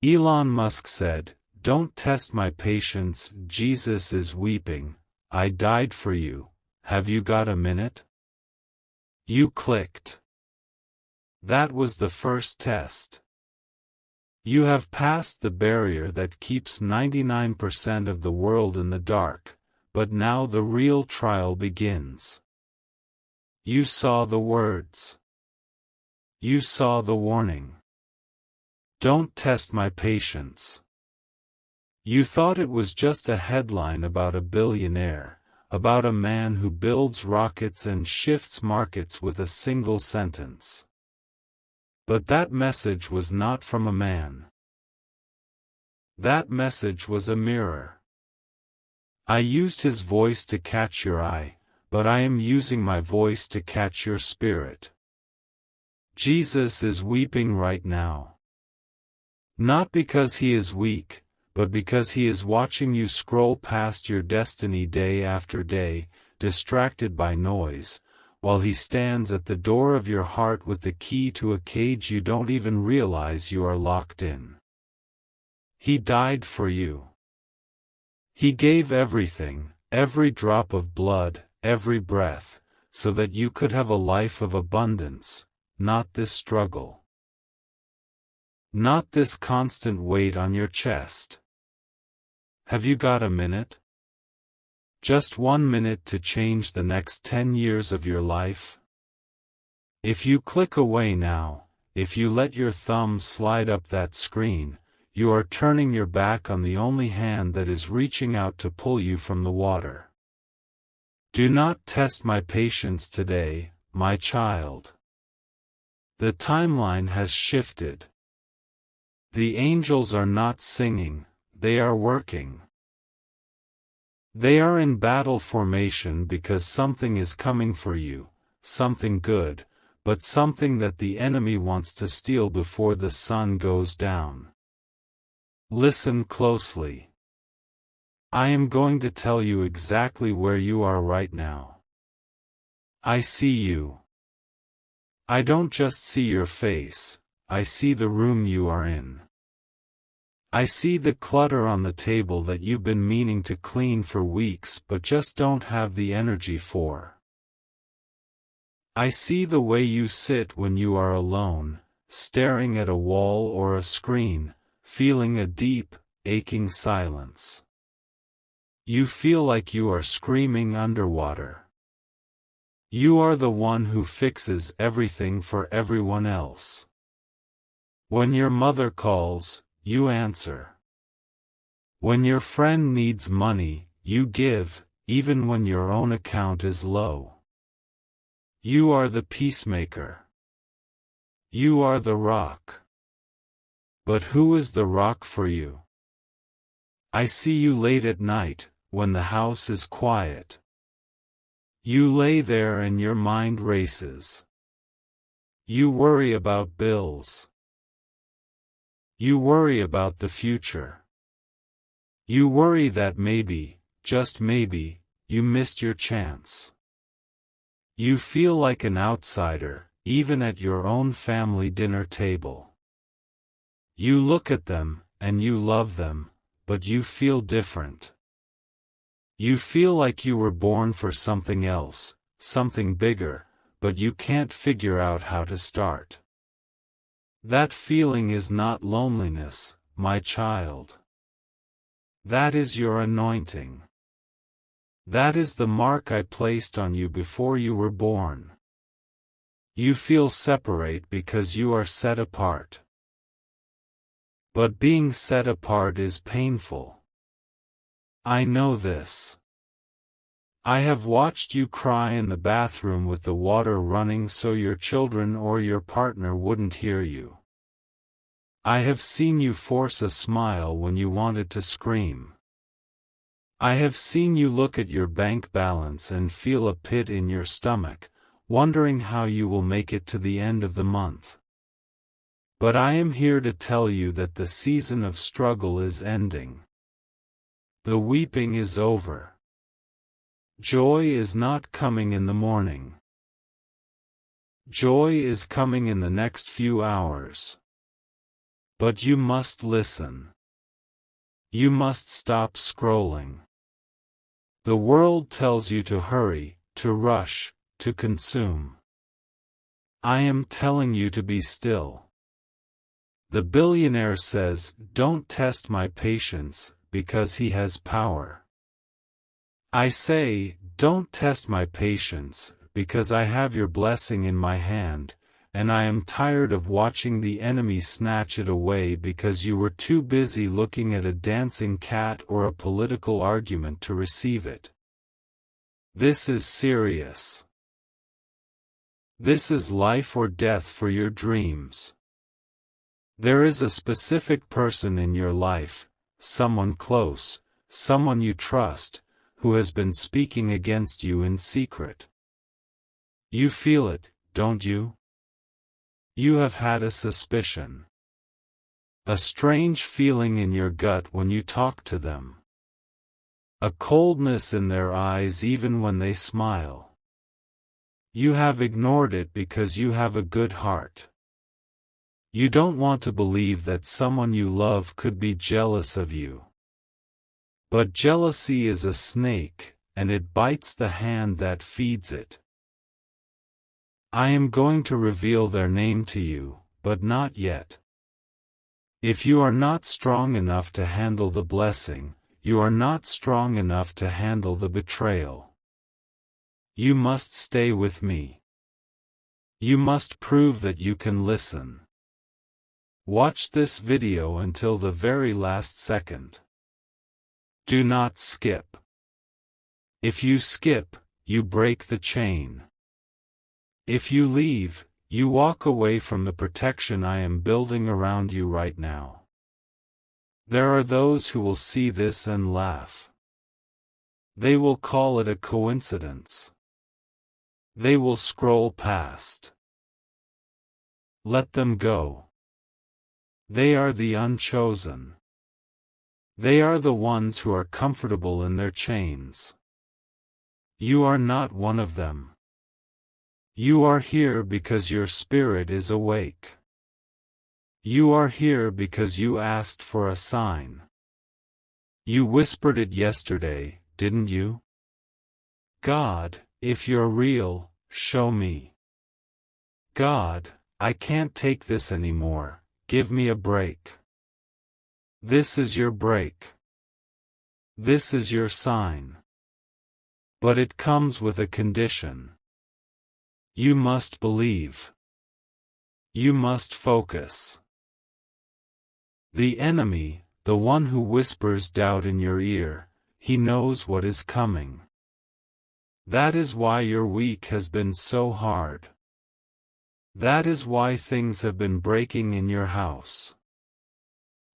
Elon Musk said, "Don't test my patience, Jesus is weeping, I died for you, have you got a minute?" You clicked. That was the first test. You have passed the barrier that keeps 99% of the world in the dark, but now the real trial begins. You saw the words. You saw the warning. Don't test my patience. You thought it was just a headline about a billionaire, about a man who builds rockets and shifts markets with a single sentence. But that message was not from a man. That message was a mirror. I used his voice to catch your eye, but I am using my voice to catch your spirit. Jesus is weeping right now. Not because he is weak, but because he is watching you scroll past your destiny day after day, distracted by noise, while he stands at the door of your heart with the key to a cage you don't even realize you are locked in. He died for you. He gave everything, every drop of blood, every breath, so that you could have a life of abundance, not this struggle. Not this constant weight on your chest. Have you got a minute? Just 1 minute to change the next 10 years of your life? If you click away now, if you let your thumb slide up that screen, you are turning your back on the only hand that is reaching out to pull you from the water. Do not test my patience today, my child. The timeline has shifted. The angels are not singing, they are working. They are in battle formation because something is coming for you, something good, but something that the enemy wants to steal before the sun goes down. Listen closely. I am going to tell you exactly where you are right now. I see you. I don't just see your face, I see the room you are in. I see the clutter on the table that you've been meaning to clean for weeks but just don't have the energy for. I see the way you sit when you are alone, staring at a wall or a screen, feeling a deep, aching silence. You feel like you are screaming underwater. You are the one who fixes everything for everyone else. When your mother calls, you answer. When your friend needs money, you give, even when your own account is low. You are the peacemaker. You are the rock. But who is the rock for you? I see you late at night, when the house is quiet. You lay there and your mind races. You worry about bills. You worry about the future. You worry that maybe, just maybe, you missed your chance. You feel like an outsider, even at your own family dinner table. You look at them, and you love them, but you feel different. You feel like you were born for something else, something bigger, but you can't figure out how to start. That feeling is not loneliness, my child. That is your anointing. That is the mark I placed on you before you were born. You feel separate because you are set apart. But being set apart is painful. I know this. I have watched you cry in the bathroom with the water running so your children or your partner wouldn't hear you. I have seen you force a smile when you wanted to scream. I have seen you look at your bank balance and feel a pit in your stomach, wondering how you will make it to the end of the month. But I am here to tell you that the season of struggle is ending. The weeping is over. Joy is not coming in the morning. Joy is coming in the next few hours. But you must listen. You must stop scrolling. The world tells you to hurry, to rush, to consume. I am telling you to be still. The billionaire says, "Don't test my patience, because he has power." I say, "Don't test my patience, because I have your blessing in my hand, and I am tired of watching the enemy snatch it away because you were too busy looking at a dancing cat or a political argument to receive it." This is serious. This is life or death for your dreams. There is a specific person in your life, someone close, someone you trust, who has been speaking against you in secret. You feel it, don't you? You have had a suspicion. A strange feeling in your gut when you talk to them. A coldness in their eyes even when they smile. You have ignored it because you have a good heart. You don't want to believe that someone you love could be jealous of you. But jealousy is a snake, and it bites the hand that feeds it. I am going to reveal their name to you, but not yet. If you are not strong enough to handle the blessing, you are not strong enough to handle the betrayal. You must stay with me. You must prove that you can listen. Watch this video until the very last second. Do not skip. If you skip, you break the chain. If you leave, you walk away from the protection I am building around you right now. There are those who will see this and laugh. They will call it a coincidence. They will scroll past. Let them go. They are the unchosen. They are the ones who are comfortable in their chains. You are not one of them. You are here because your spirit is awake. You are here because you asked for a sign. You whispered it yesterday, didn't you? God, if you're real, show me. God, I can't take this anymore, give me a break. This is your break. This is your sign. But it comes with a condition. You must believe. You must focus. The enemy, the one who whispers doubt in your ear, he knows what is coming. That is why your week has been so hard. That is why things have been breaking in your house.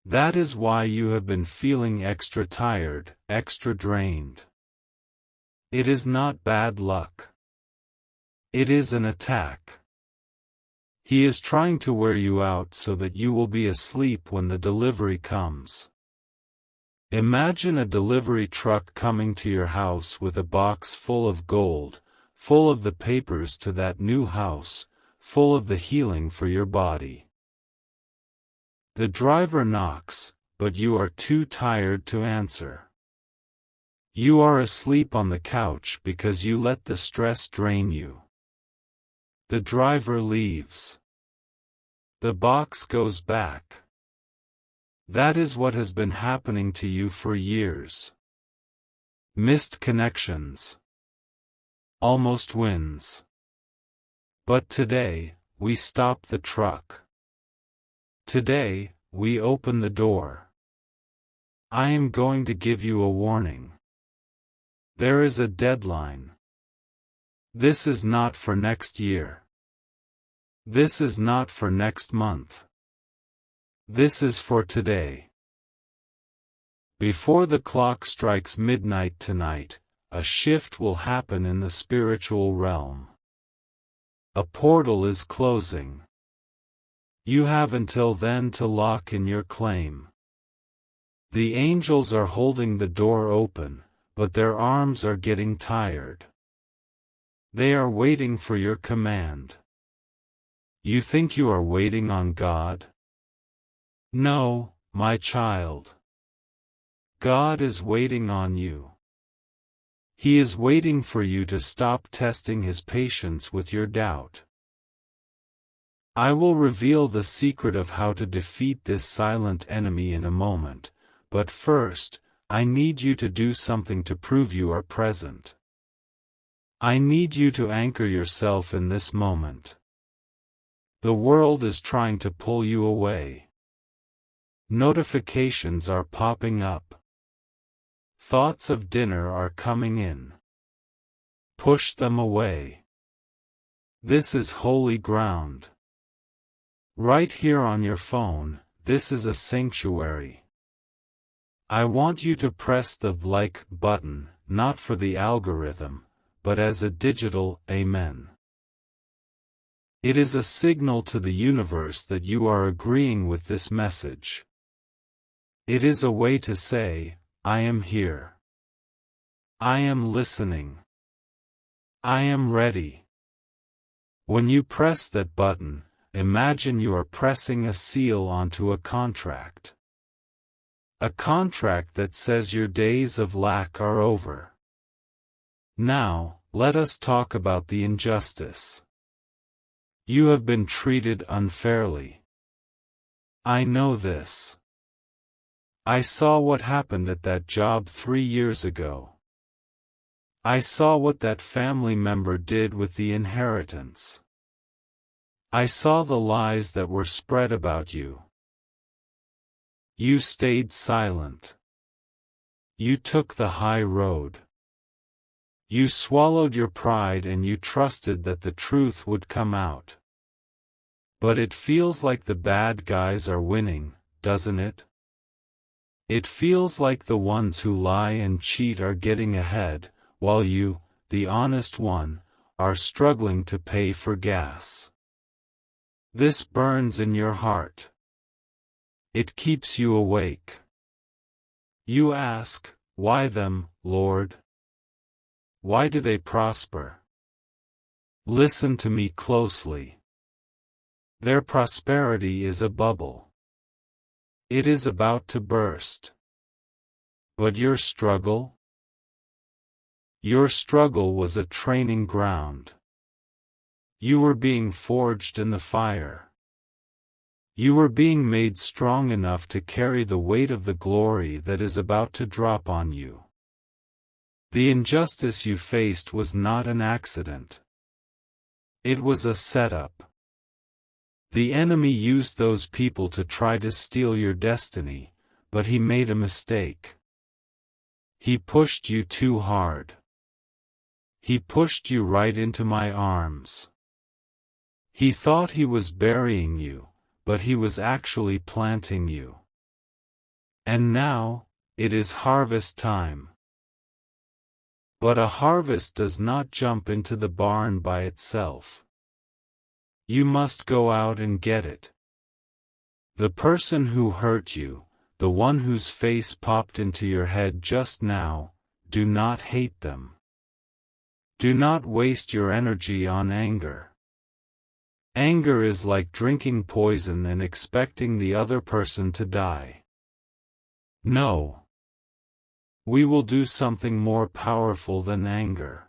That is why you have been feeling extra tired, extra drained. It is not bad luck. It is an attack. He is trying to wear you out so that you will be asleep when the delivery comes. Imagine a delivery truck coming to your house with a box full of gold, full of the papers to that new house, full of the healing for your body. The driver knocks, but you are too tired to answer. You are asleep on the couch because you let the stress drain you. The driver leaves. The box goes back. That is what has been happening to you for years. Missed connections. Almost wins. But today, we stop the truck. Today, we open the door. I am going to give you a warning. There is a deadline. This is not for next year. This is not for next month. This is for today. Before the clock strikes midnight tonight, a shift will happen in the spiritual realm. A portal is closing. You have until then to lock in your claim. The angels are holding the door open, but their arms are getting tired. They are waiting for your command. You think you are waiting on God? No, my child. God is waiting on you. He is waiting for you to stop testing His patience with your doubt. I will reveal the secret of how to defeat this silent enemy in a moment, but first, I need you to do something to prove you are present. I need you to anchor yourself in this moment. The world is trying to pull you away. Notifications are popping up. Thoughts of dinner are coming in. Push them away. This is holy ground. Right here on your phone, this is a sanctuary. I want you to press the like button, not for the algorithm, but as a digital amen. It is a signal to the universe that you are agreeing with this message. It is a way to say, I am here. I am listening. I am ready. When you press that button, imagine you are pressing a seal onto a contract. A contract that says your days of lack are over. Now, let us talk about the injustice. You have been treated unfairly. I know this. I saw what happened at that job 3 years ago. I saw what that family member did with the inheritance. I saw the lies that were spread about you. You stayed silent. You took the high road. You swallowed your pride and you trusted that the truth would come out. But it feels like the bad guys are winning, doesn't it? It feels like the ones who lie and cheat are getting ahead, while you, the honest one, are struggling to pay for gas. This burns in your heart. It keeps you awake. You ask, why them, Lord? Why do they prosper? Listen to me closely. Their prosperity is a bubble. It is about to burst. But your struggle? Your struggle was a training ground. You were being forged in the fire. You were being made strong enough to carry the weight of the glory that is about to drop on you. The injustice you faced was not an accident. It was a setup. The enemy used those people to try to steal your destiny, but he made a mistake. He pushed you too hard. He pushed you right into my arms. He thought he was burying you, but he was actually planting you. And now, it is harvest time. But a harvest does not jump into the barn by itself. You must go out and get it. The person who hurt you, the one whose face popped into your head just now, do not hate them. Do not waste your energy on anger. Anger is like drinking poison and expecting the other person to die. No. We will do something more powerful than anger.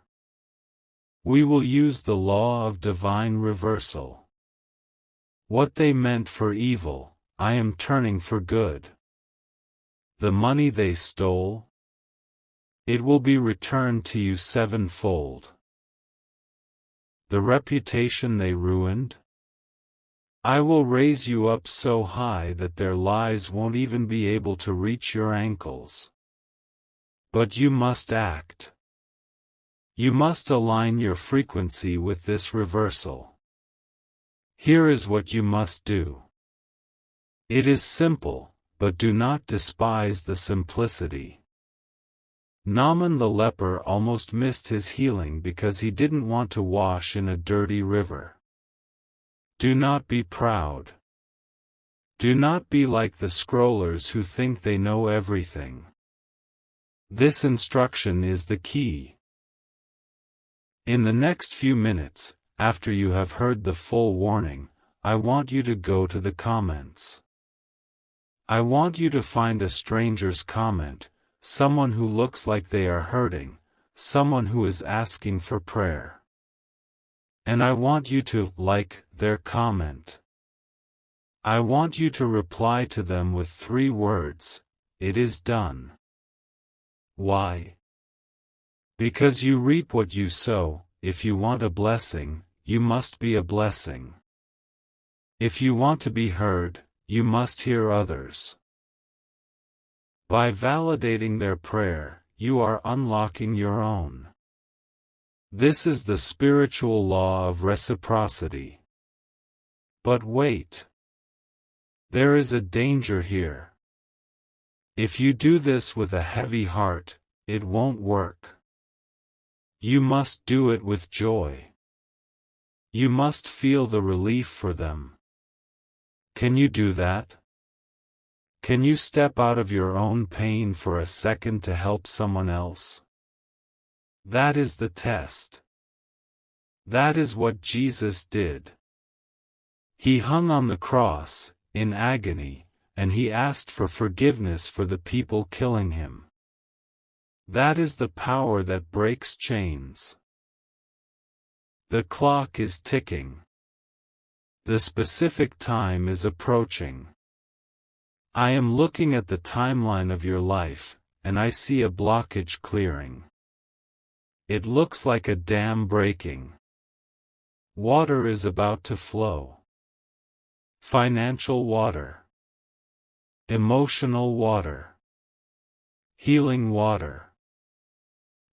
We will use the law of divine reversal. What they meant for evil, I am turning for good. The money they stole, it will be returned to you sevenfold. The reputation they ruined, I will raise you up so high that their lies won't even be able to reach your ankles. But you must act. You must align your frequency with this reversal. Here is what you must do. It is simple, but do not despise the simplicity. Naaman the leper almost missed his healing because he didn't want to wash in a dirty river. Do not be proud. Do not be like the scrollers who think they know everything. This instruction is the key. In the next few minutes, after you have heard the full warning, I want you to go to the comments. I want you to find a stranger's comment, someone who looks like they are hurting, someone who is asking for prayer. And I want you to like their comment. I want you to reply to them with 3 words, "It is done." Why? Because you reap what you sow. If you want a blessing, you must be a blessing. If you want to be heard, you must hear others. By validating their prayer, you are unlocking your own. This is the spiritual law of reciprocity. But wait. There is a danger here. If you do this with a heavy heart, it won't work. You must do it with joy. You must feel the relief for them. Can you do that? Can you step out of your own pain for a second to help someone else? That is the test. That is what Jesus did. He hung on the cross, in agony, and he asked for forgiveness for the people killing him. That is the power that breaks chains. The clock is ticking. The specific time is approaching. I am looking at the timeline of your life, and I see a blockage clearing. It looks like a dam breaking. Water is about to flow. Financial water. Emotional water. Healing water.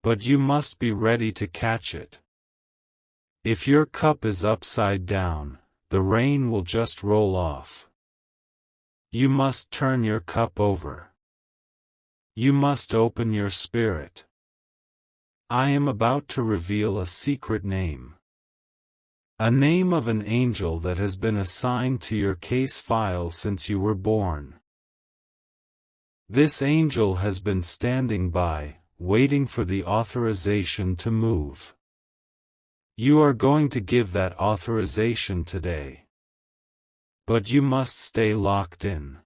But you must be ready to catch it. If your cup is upside down, the rain will just roll off. You must turn your cup over. You must open your spirit. I am about to reveal a secret name. A name of an angel that has been assigned to your case file since you were born. This angel has been standing by, waiting for the authorization to move. You are going to give that authorization today. But you must stay locked in.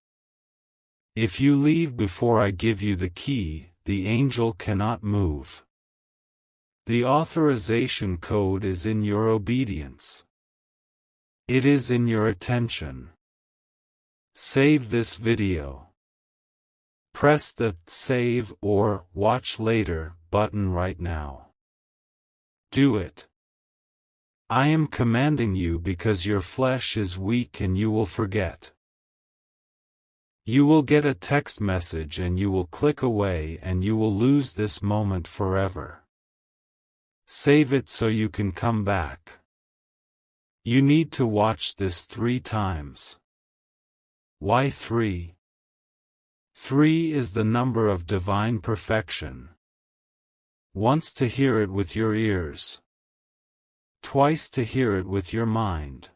If you leave before I give you the key, the angel cannot move. The authorization code is in your obedience. It is in your attention. Save this video. Press the Save or Watch Later button right now. Do it. I am commanding you because your flesh is weak and you will forget. You will get a text message and you will click away and you will lose this moment forever. Save it so you can come back. You need to watch this 3 times. Why 3? 3 is the number of divine perfection. Once to hear it with your ears. Twice to hear it with your mind.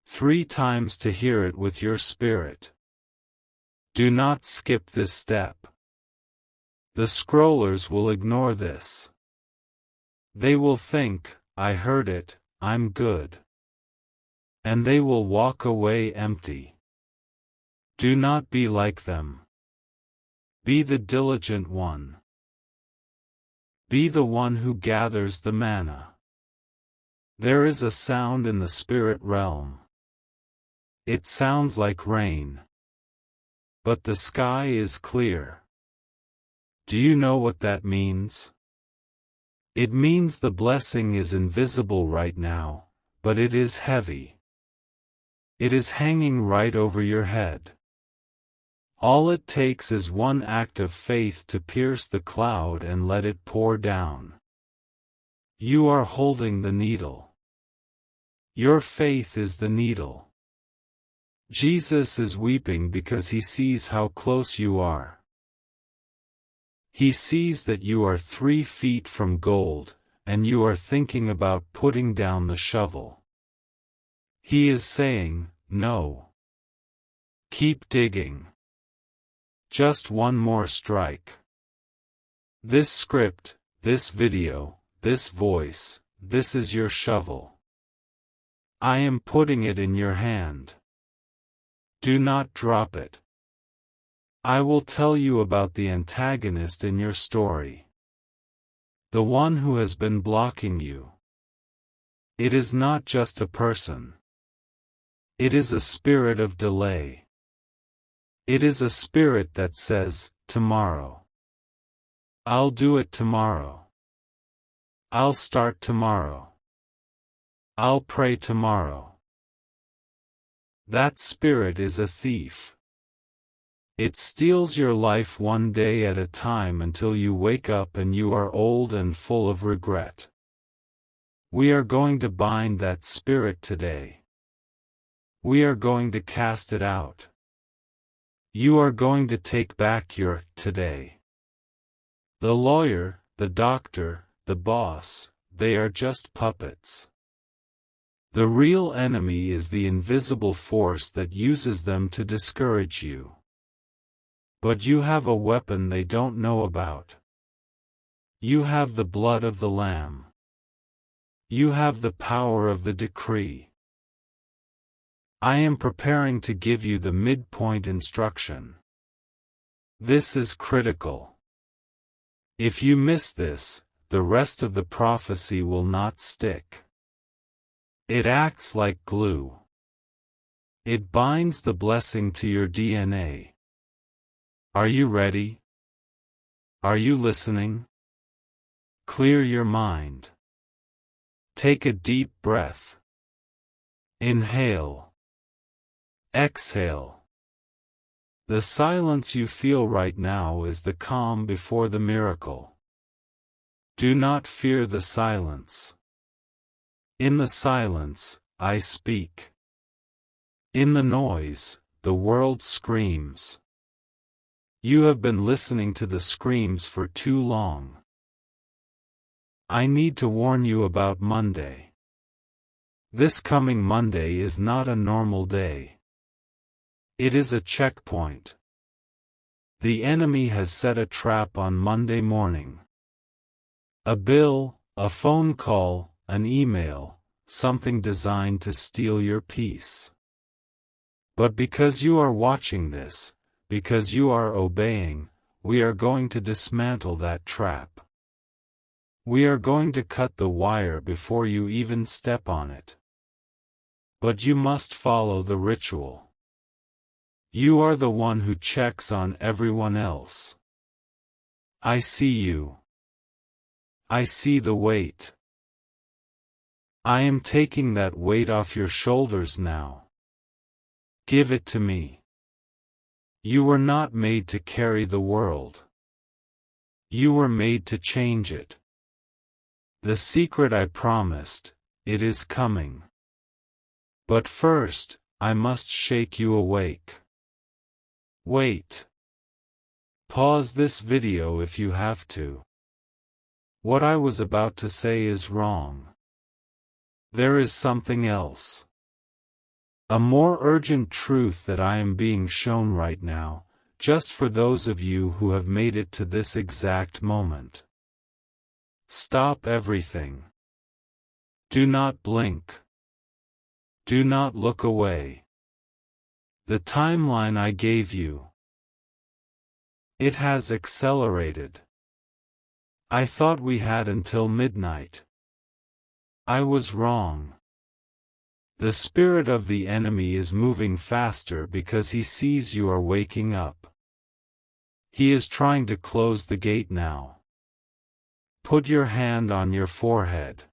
3 times to hear it with your spirit. Do not skip this step. The scrollers will ignore this. They will think, I heard it, I'm good. And they will walk away empty. Do not be like them. Be the diligent one. Be the one who gathers the manna. There is a sound in the spirit realm. It sounds like rain. But the sky is clear. Do you know what that means? It means the blessing is invisible right now, but it is heavy. It is hanging right over your head. All it takes is one act of faith to pierce the cloud and let it pour down. You are holding the needle. Your faith is the needle. Jesus is weeping because he sees how close you are. He sees that you are 3 feet from gold, and you are thinking about putting down the shovel. He is saying, no. Keep digging. Just one more strike. This script, this video, this voice, this is your shovel. I am putting it in your hand. Do not drop it. I will tell you about the antagonist in your story. The one who has been blocking you. It is not just a person. It is a spirit of delay. It is a spirit that says, tomorrow. I'll do it tomorrow. I'll start tomorrow. I'll pray tomorrow. That spirit is a thief. It steals your life one day at a time until you wake up and you are old and full of regret. We are going to bind that spirit today. We are going to cast it out. You are going to take back your today. The lawyer, the doctor, the boss, they are just puppets. The real enemy is the invisible force that uses them to discourage you. But you have a weapon they don't know about. You have the blood of the Lamb. You have the power of the decree. I am preparing to give you the midpoint instruction. This is critical. If you miss this, the rest of the prophecy will not stick. It acts like glue. It binds the blessing to your DNA. Are you ready? Are you listening? Clear your mind. Take a deep breath. Inhale. Exhale. The silence you feel right now is the calm before the miracle. Do not fear the silence. In the silence, I speak. In the noise, the world screams. You have been listening to the screams for too long. I need to warn you about Monday. This coming Monday is not a normal day. It is a checkpoint. The enemy has set a trap on Monday morning. A bill, a phone call, an email, something designed to steal your peace. But because you are watching this, because you are obeying, we are going to dismantle that trap. We are going to cut the wire before you even step on it. But you must follow the ritual. You are the one who checks on everyone else. I see you. I see the weight. I am taking that weight off your shoulders now. Give it to me. You were not made to carry the world. You were made to change it. The secret I promised, it is coming. But first, I must shake you awake. Wait. Pause this video if you have to. What I was about to say is wrong. There is something else. A more urgent truth that I am being shown right now, just for those of you who have made it to this exact moment. Stop everything. Do not blink. Do not look away. The timeline I gave you. It has accelerated. I thought we had until midnight. I was wrong. The spirit of the enemy is moving faster because he sees you are waking up. He is trying to close the gate now. Put your hand on your forehead.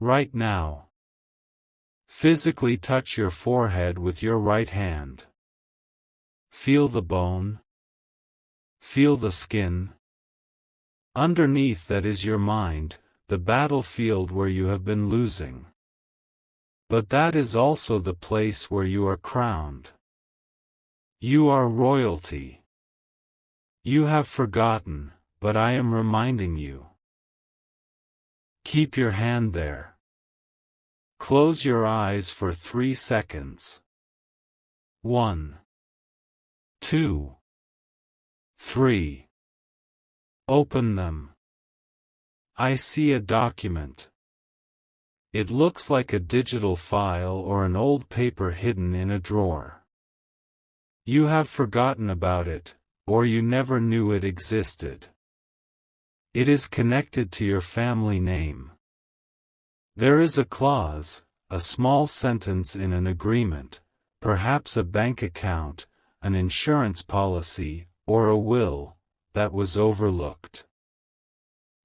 Right now. Physically touch your forehead with your right hand. Feel the bone. Feel the skin. Underneath that is your mind, the battlefield where you have been losing. But that is also the place where you are crowned. You are royalty. You have forgotten, but I am reminding you. Keep your hand there. Close your eyes for 3 seconds. 1, 2, 3. Open them. I see a document. It looks like a digital file or an old paper hidden in a drawer. You have forgotten about it, or you never knew it existed. It is connected to your family name. There is a clause, a small sentence in an agreement, perhaps a bank account, an insurance policy, or a will, that was overlooked.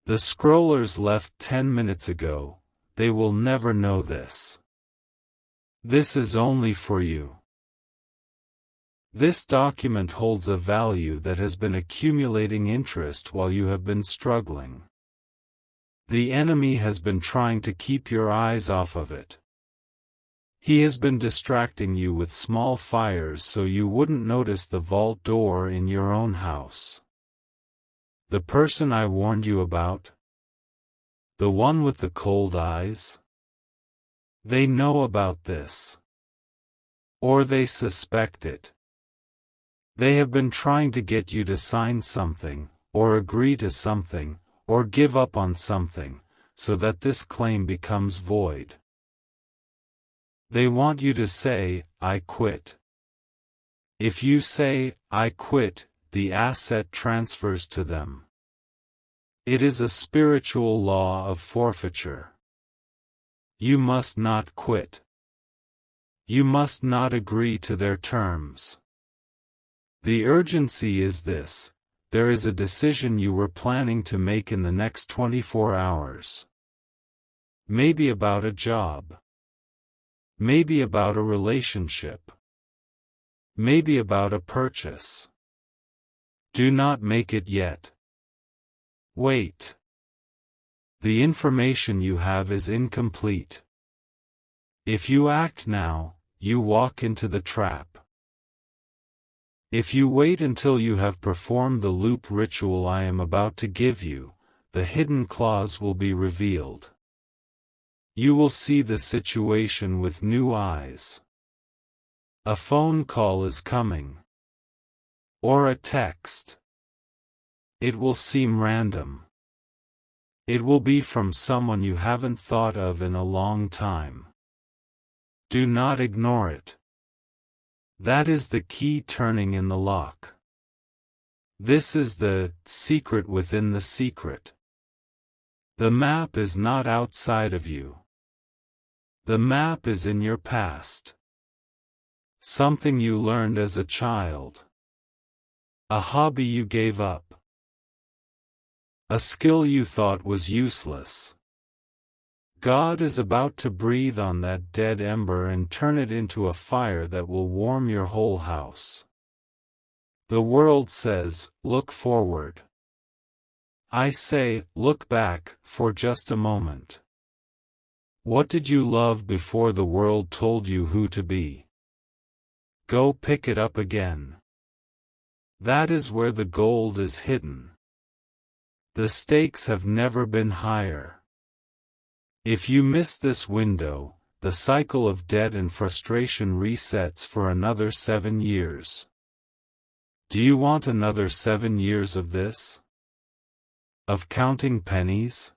The scrollers left 10 minutes ago. They will never know this. This is only for you. This document holds a value that has been accumulating interest while you have been struggling. The enemy has been trying to keep your eyes off of it. He has been distracting you with small fires so you wouldn't notice the vault door in your own house. The person I warned you about? The one with the cold eyes? They know about this. Or they suspect it. They have been trying to get you to sign something, or agree to something, or give up on something, so that this claim becomes void. They want you to say, "I quit." If you say, "I quit," the asset transfers to them. It is a spiritual law of forfeiture. You must not quit. You must not agree to their terms. The urgency is this: there is a decision you were planning to make in the next 24 hours. Maybe about a job. Maybe about a relationship. Maybe about a purchase. Do not make it yet. Wait. The information you have is incomplete. If you act now, you walk into the trap. If you wait until you have performed the loop ritual I am about to give you, the hidden clause will be revealed. You will see the situation with new eyes. A phone call is coming. Or a text. It will seem random. It will be from someone you haven't thought of in a long time. Do not ignore it. That is the key turning in the lock. This is the secret within the secret. The map is not outside of you. The map is in your past. Something you learned as a child. A hobby you gave up. A skill you thought was useless. God is about to breathe on that dead ember and turn it into a fire that will warm your whole house. The world says, look forward. I say, look back, for just a moment. What did you love before the world told you who to be? Go pick it up again. That is where the gold is hidden. The stakes have never been higher. If you miss this window, the cycle of debt and frustration resets for another 7 years. Do you want another 7 years of this? Of counting pennies?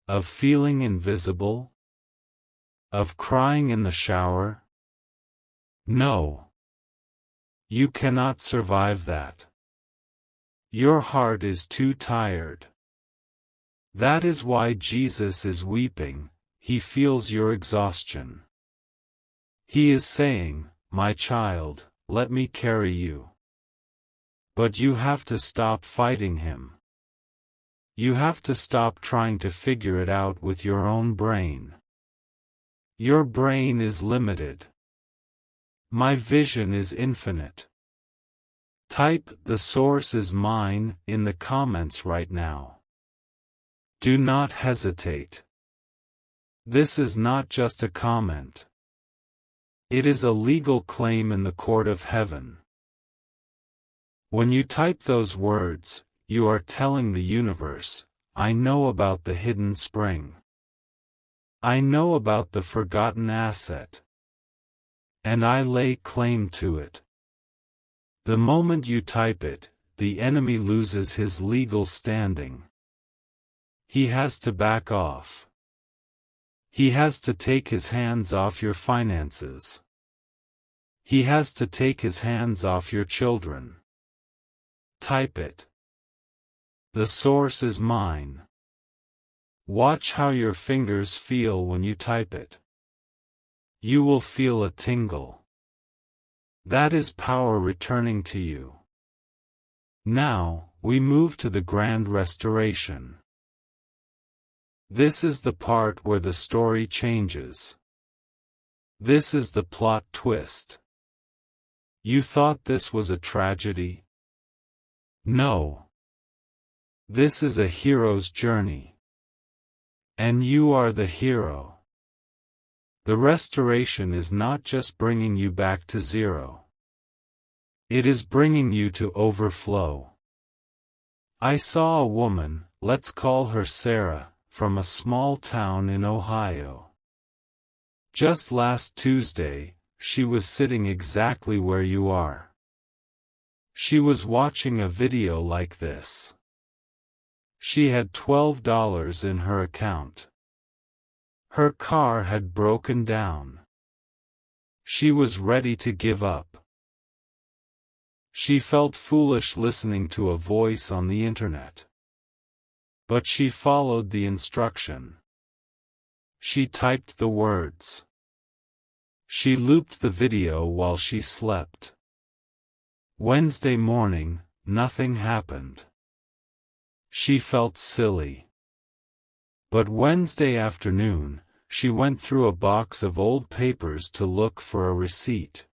Of feeling invisible? Of crying in the shower? No. You cannot survive that. Your heart is too tired. That is why Jesus is weeping. He feels your exhaustion. He is saying, "My child, let me carry you." But you have to stop fighting him. You have to stop trying to figure it out with your own brain. Your brain is limited. My vision is infinite. Type "the source is mine" in the comments right now. Do not hesitate. This is not just a comment. It is a legal claim in the court of heaven. When you type those words, you are telling the universe, I know about the hidden spring. I know about the forgotten asset. And I lay claim to it. The moment you type it, the enemy loses his legal standing. He has to back off. He has to take his hands off your finances. He has to take his hands off your children. Type it. The source is mine. Watch how your fingers feel when you type it. You will feel a tingle. That is power returning to you. Now, we move to the grand restoration. This is the part where the story changes. This is the plot twist. You thought this was a tragedy? No. This is a hero's journey. And you are the hero. The restoration is not just bringing you back to zero. It is bringing you to overflow. I saw a woman, let's call her Sarah, from a small town in Ohio. Just last Tuesday, she was sitting exactly where you are. She was watching a video like this. She had $12 in her account. Her car had broken down. She was ready to give up. She felt foolish listening to a voice on the internet. But she followed the instruction. She typed the words. She looped the video while she slept. Wednesday morning, nothing happened. She felt silly. But Wednesday afternoon, she went through a box of old papers to look for a receipt.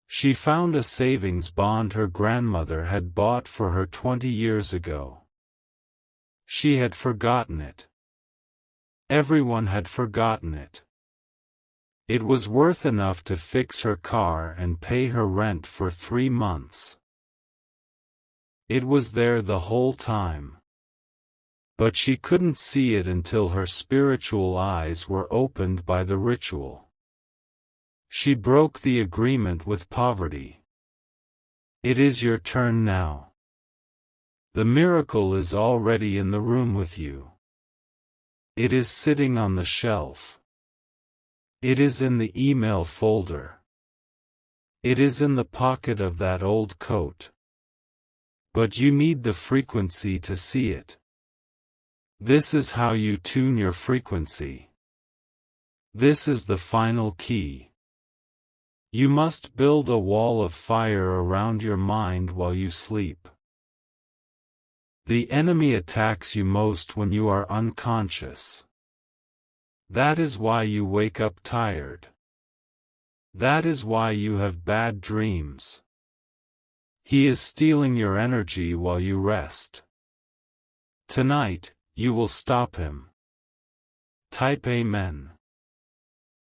She found a savings bond her grandmother had bought for her 20 years ago. She had forgotten it. Everyone had forgotten it. It was worth enough to fix her car and pay her rent for 3 months. It was there the whole time. But she couldn't see it until her spiritual eyes were opened by the ritual. She broke the agreement with poverty. It is your turn now. The miracle is already in the room with you. It is sitting on the shelf. It is in the email folder. It is in the pocket of that old coat. But you need the frequency to see it. This is how you tune your frequency. This is the final key. You must build a wall of fire around your mind while you sleep. The enemy attacks you most when you are unconscious. That is why you wake up tired. That is why you have bad dreams. He is stealing your energy while you rest. Tonight, you will stop him. Type Amen.